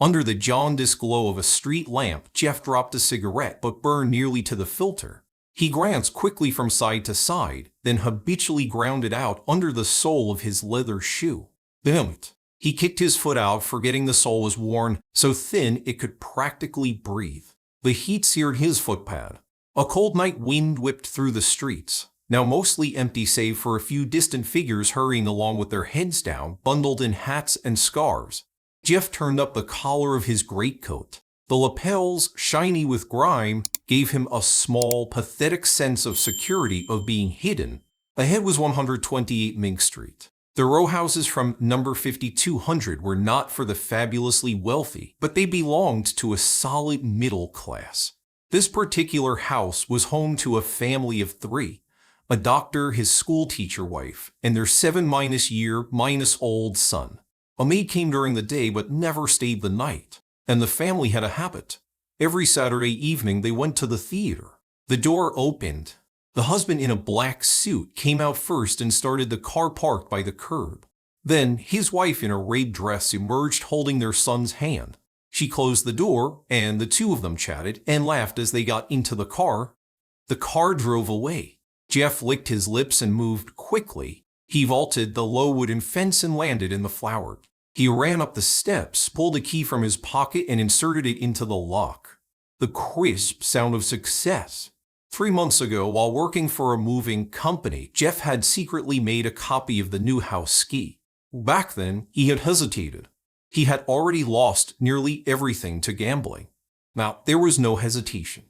Under the jaundiced glow of a street lamp, Jeff dropped a cigarette but burned nearly to the filter. He glanced quickly from side to side, then habitually ground it out under the sole of his leather shoe. Damn it. He kicked his foot out, forgetting the sole was worn so thin it could practically breathe. The heat seared his footpad. A cold night wind whipped through the streets, now mostly empty save for a few distant figures hurrying along with their heads down, bundled in hats and scarves. Jeff turned up the collar of his greatcoat. The lapels, shiny with grime, gave him a small, pathetic sense of security of being hidden. Ahead was 128 Mink Street. The row houses from number 5200 were not for the fabulously wealthy, but they belonged to a solid middle class. This particular house was home to a family of three, a doctor, his schoolteacher wife, and their 7-year-old son. A maid came during the day but never stayed the night, and the family had a habit. Every Saturday evening they went to the theater. The door opened. The husband in a black suit came out first and started the car parked by the curb. Then his wife in a red dress emerged holding their son's hand. She closed the door, and the two of them chatted and laughed as they got into the car. The car drove away. Jeff licked his lips and moved quickly. He vaulted the low wooden fence and landed in the flower. He ran up the steps, pulled a key from his pocket, and inserted it into the lock. The crisp sound of success. 3 months ago, while working for a moving company, Jeff had secretly made a copy of the new house ski. Back then, he had hesitated. He had already lost nearly everything to gambling. Now, there was no hesitation.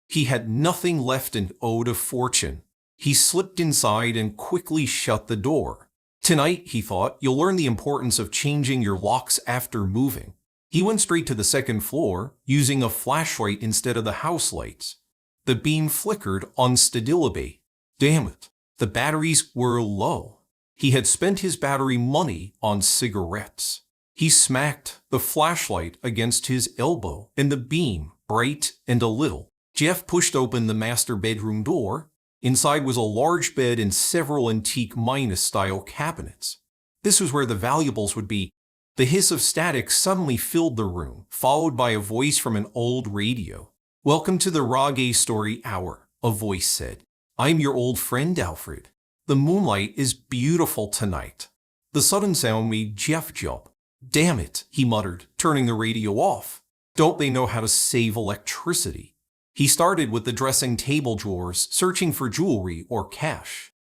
He had nothing left and owed a fortune. He slipped inside and quickly shut the door. Tonight, he thought, you'll learn the importance of changing your locks after moving. He went straight to the second floor, using a flashlight instead of the house lights. The beam flickered unsteadily. Damn it, the batteries were low. He had spent his battery money on cigarettes. He smacked the flashlight against his elbow, and the beam, bright and a little. Jeff pushed open the master bedroom door. Inside was a large bed and several antique Minas-style cabinets. This was where the valuables would be. The hiss of static suddenly filled the room, followed by a voice from an old radio. "Welcome to the Rage Story Hour," a voice said. "I'm your old friend Alfred. The moonlight is beautiful tonight." The sudden sound made Jeff jump. "Damn it," he muttered, turning the radio off. Don't they know how to save electricity? He started with the dressing table drawers, searching for jewelry or cash.